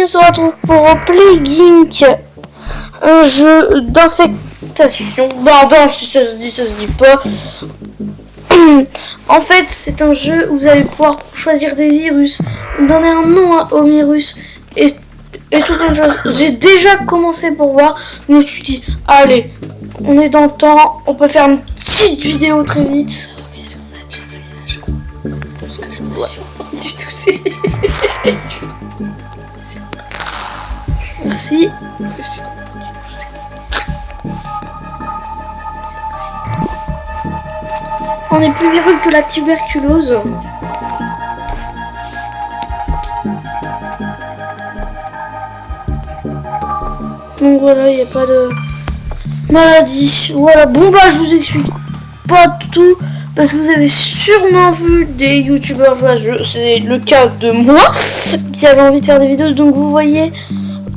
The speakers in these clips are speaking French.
on se retrouve pour Plague Inc, un jeu d'infectation. Pardon, si ça se dit pas. En fait, c'est un jeu où vous allez pouvoir choisir des virus, donner un nom au virus et tout un chose. J'ai déjà commencé pour voir, je me suis dit, allez, on est dans le temps, on peut faire une petite vidéo très vite. Mais ce qu'on a déjà fait là, je crois. Parce que je me suis entendu tousser. Merci. On est plus virus que la tuberculose. Donc voilà, il n'y a pas de maladie. Voilà, bon bah je vous explique pas tout parce que vous avez sûrement vu des youtubeurs jouer à ce jeu. C'est le cas de moi qui avait envie de faire des vidéos. Donc vous voyez,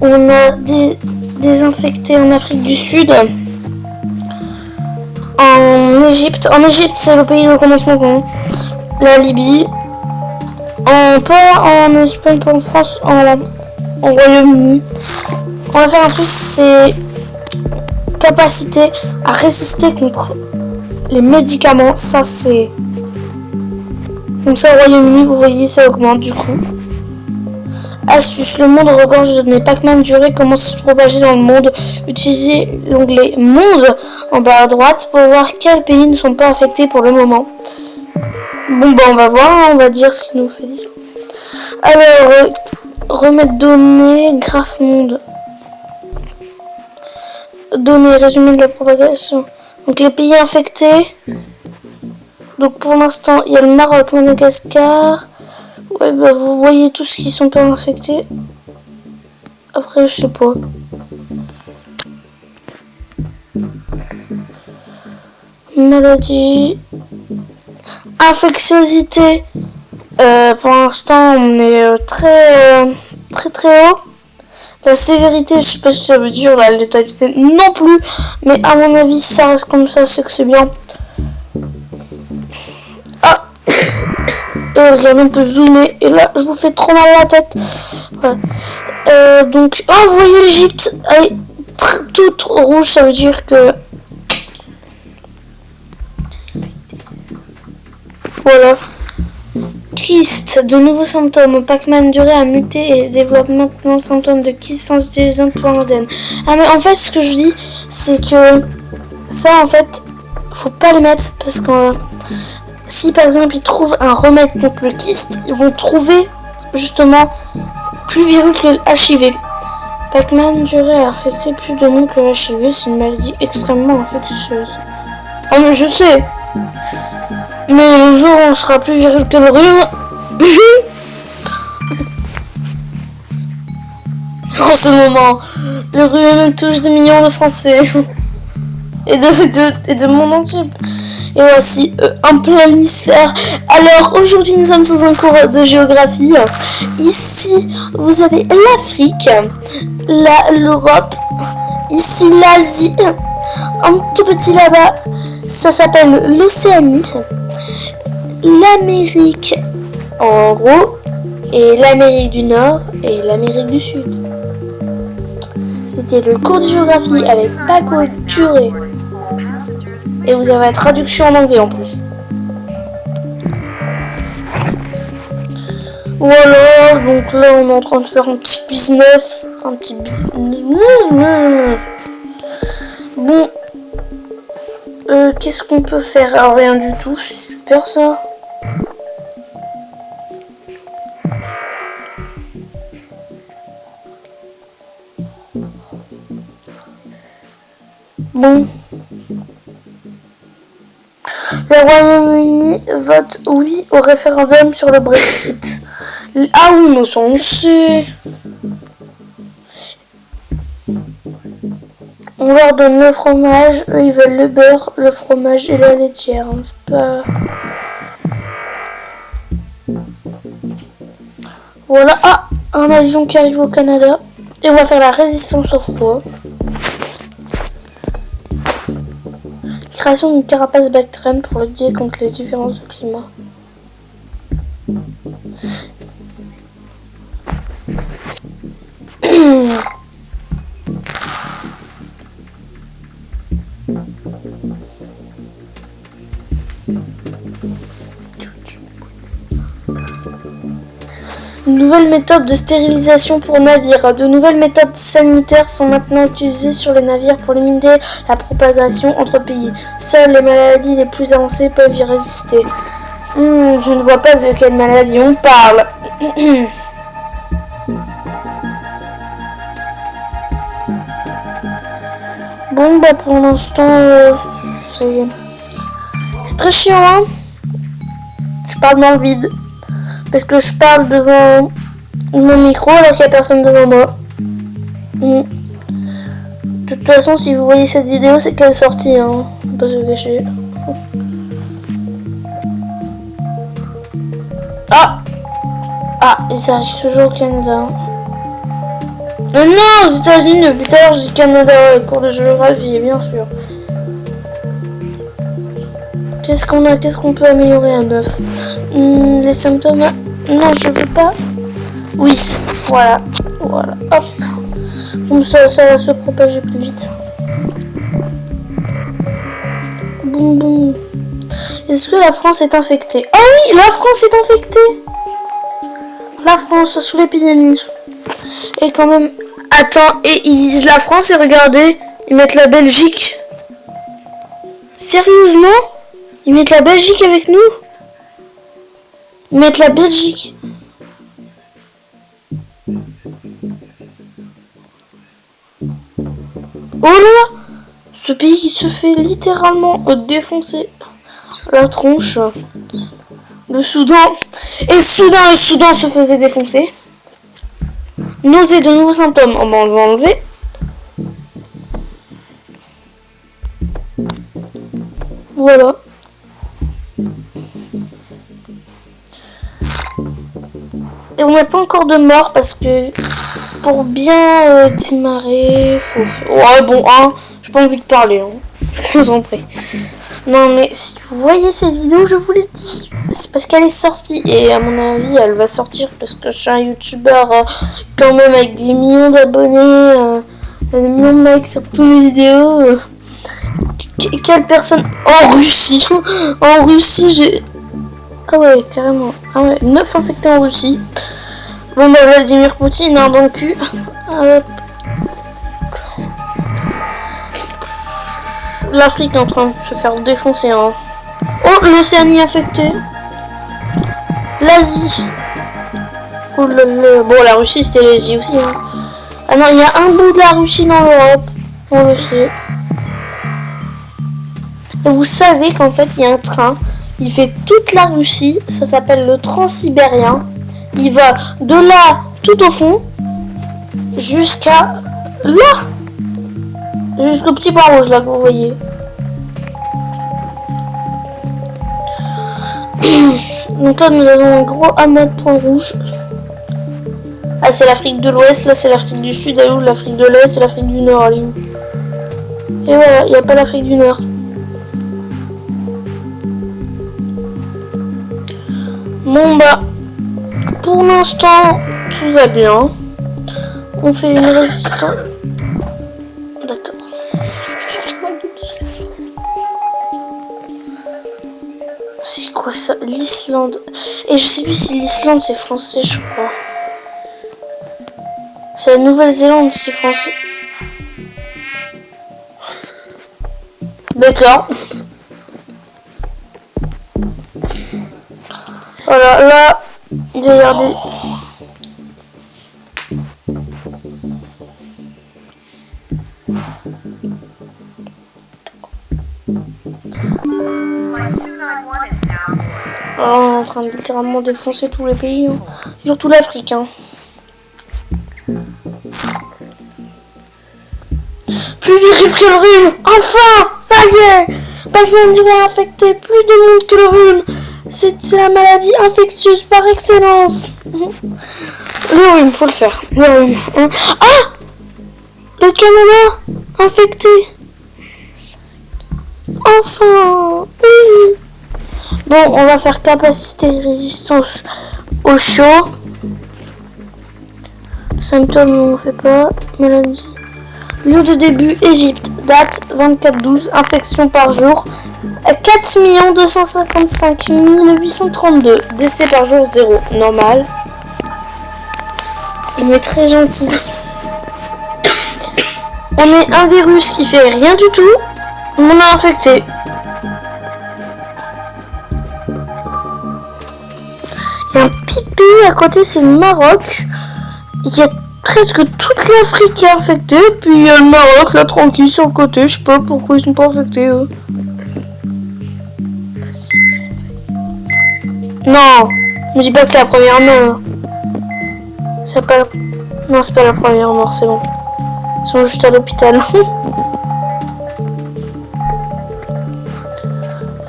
on a des infectés en Afrique du Sud. En Égypte c'est le pays de commencement quand la Libye, pas en Espagne, pas en France, en Royaume-Uni. On va faire un truc, c'est capacité à résister contre les médicaments. Ça c'est donc ça au Royaume-Uni, vous voyez, ça augmente du coup. Astuce, le monde regorge de données. Pac-Man durée commence à se propager dans le monde. Utilisez l'onglet Monde en bas à droite pour voir quels pays ne sont pas affectés pour le moment. Bon bah on va voir, on va dire ce qu'il nous fait dire. Alors, remettre données, graphe monde. Données, résumé de la propagation. Donc les pays infectés. Donc pour l'instant, il y a le Maroc, Madagascar. Ouais, bah vous voyez tous qui sont pas infectés. Après, je sais pas. Maladie. Infectiosité. Pour l'instant, on est très haut. La sévérité, je sais pas si ça veut dire la létalité non plus. Mais à mon avis, ça reste comme ça, c'est que c'est bien. Ah. Et regardez, on peut zoomer. Et là, je vous fais trop mal à la tête. Voilà. Donc, oh, vous voyez l'Égypte. Elle est toute rouge, ça veut dire que... Voilà. Kyste, de nouveaux symptômes. Pac-Man durée a muté et développe maintenant le symptôme de kyste en utilisant pour l'ADN. Ah, mais en fait, ce que je dis, c'est que ça, en fait, faut pas le mettre parce que... Si par exemple ils trouvent un remède contre le kyste, ils vont trouver justement plus virus que l'HIV. Pac-Man durée à affecter plus de monde que l'HIV, c'est une maladie extrêmement infectieuse. Ah mais je sais. Mais le jour où on sera plus virus que le rhume. En ce moment, le rhume touche des millions de Français. Et de monde entier. Et voici un planisphère. Alors aujourd'hui nous sommes dans un cours de géographie. Ici vous avez l'Afrique, l'Europe, ici l'Asie, un tout petit là-bas, ça s'appelle l'Océanie, l'Amérique en gros, et l'Amérique du Nord et l'Amérique du Sud. C'était le cours de géographie avec Paco Turé. Et vous avez la traduction en anglais en plus. Voilà, donc là on est en train de faire un petit business. Bon. Qu'est-ce qu'on peut faire? Alors, rien du tout, super ça. Bon. Le Royaume-Uni vote oui au référendum sur le Brexit. Ah oui, mais ça on le sait. On leur donne le fromage, eux ils veulent le beurre, le fromage et la laitière. C'est pas... Voilà, ah, un avion qui arrive au Canada. Et on va faire la résistance au froid. Création d'une carapace bactérienne pour lutter contre les différences de climat. Nouvelles méthodes de stérilisation pour navires. De nouvelles méthodes sanitaires sont maintenant utilisées sur les navires pour limiter la propagation entre pays. Seules les maladies les plus avancées peuvent y résister. Je ne vois pas de quelle maladie on parle. Bon, bah pour l'instant, c'est très chiant, hein. Je parle dans le vide. Parce que je parle devant mon micro alors qu'il n'y a personne devant moi. De toute façon, si vous voyez cette vidéo, c'est qu'elle est sortie, hein. Faut pas se cacher. Ah, ils arrivent toujours au Canada. Non, aux États-Unis, depuis tout à l'heure, je dis Canada, cours de géographie, bien sûr. Qu'est-ce qu'on a? Qu'est-ce qu'on peut améliorer à 9? Les symptômes. Non, je veux pas. Oui, voilà. Hop. Comme ça va se propager plus vite. Boum. Est-ce que la France est infectée? Oh oui, la France est infectée. La France sous l'épidémie. Et quand même. Attends, et ils disent la France et regardez, ils mettent la Belgique. Sérieusement? Ils mettent la Belgique avec nous? Ils mettent la Belgique. Oh là là! Ce pays qui se fait littéralement défoncer la tronche. Le Soudan. Et soudain, le Soudan se faisait défoncer. Nausée, de nouveaux symptômes. On va enlever. Voilà. Et on n'a pas encore de mort parce que pour bien démarrer, faut... Ouais, bon, hein, j'ai pas envie de parler, hein. Je suis concentrée. Non, mais si vous voyez cette vidéo, je vous l'ai dit, c'est parce qu'elle est sortie. Et à mon avis, elle va sortir parce que je suis un youtubeur quand même avec des millions d'abonnés, des millions de likes sur toutes mes vidéos. Quelle personne... En Russie. En Russie, j'ai... Ah ouais, carrément. Ah ouais, 9 infectés en Russie. Bon, bah, Vladimir Poutine, hein, dans le cul. L'Afrique est en train de se faire défoncer, hein. Oh, l'Océanie affectée. L'Asie. Oh, bon, la Russie, c'était l'Asie aussi, hein. Ah non, il y a un bout de la Russie dans l'Europe. On le sait. Et vous savez qu'en fait, il y a un train. Il fait toute la Russie. Ça s'appelle le Transsibérien. Il va de là, tout au fond, jusqu'à là. Jusqu'au petit point rouge, là, que vous voyez. Donc là, nous avons un gros amas de points rouges. Ah, c'est l'Afrique de l'Ouest, là, c'est l'Afrique du Sud, elle est où? L'Afrique de l'Est et l'Afrique du Nord, elle est où? Et voilà, il n'y a pas l'Afrique du Nord. Bon, bah, pour l'instant, tout va bien. On fait une résistance. D'accord. C'est quoi ça? L'Islande. Et je sais plus si l'Islande c'est français, je crois. C'est la Nouvelle-Zélande qui est français. D'accord. Voilà, là, regardez. Alors, on est en train de littéralement défoncer tous les pays, hein. Surtout l'Afrique, hein. Plus virus que le rhume. Enfin, ça y est. Pac-Man devrait infecter plus de monde que le rhume. C'est la maladie infectieuse par excellence. Le rhume, faut le faire. Le rhume. Ah, le Canada infecté. Enfin, oui. Bon, on va faire capacité et résistance au chaud. Symptômes, on ne fait pas. Maladie. Lieu de début, Égypte. Date 24/12. Infection par jour 4 255 832. Décès par jour 0. Normal. Il est très gentil. On est un virus qui fait rien du tout. On a infecté. Il y a un pipi à côté, c'est le Maroc. Il y a presque toute l'Afrique qui est infectée. Puis il y a le Maroc là tranquille sur le côté. Je sais pas pourquoi ils sont pas infectés eux. Non, me dis pas que c'est la première mort. C'est pas la... Non, c'est pas la première mort, c'est bon. Ils sont juste à l'hôpital.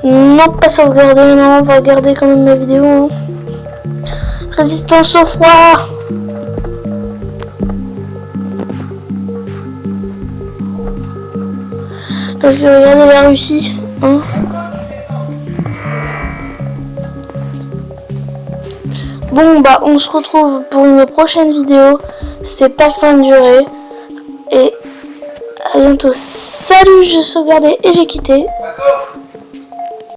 Non, pas sauvegarder, non, on va garder quand même la vidéo. Hein. Résistance au froid. Parce que regardez la Russie. Hein. Bon bah on se retrouve pour une prochaine vidéo. C'était Pac-Man Durée. Et à bientôt. Salut, j'ai sauvegardé et j'ai quitté.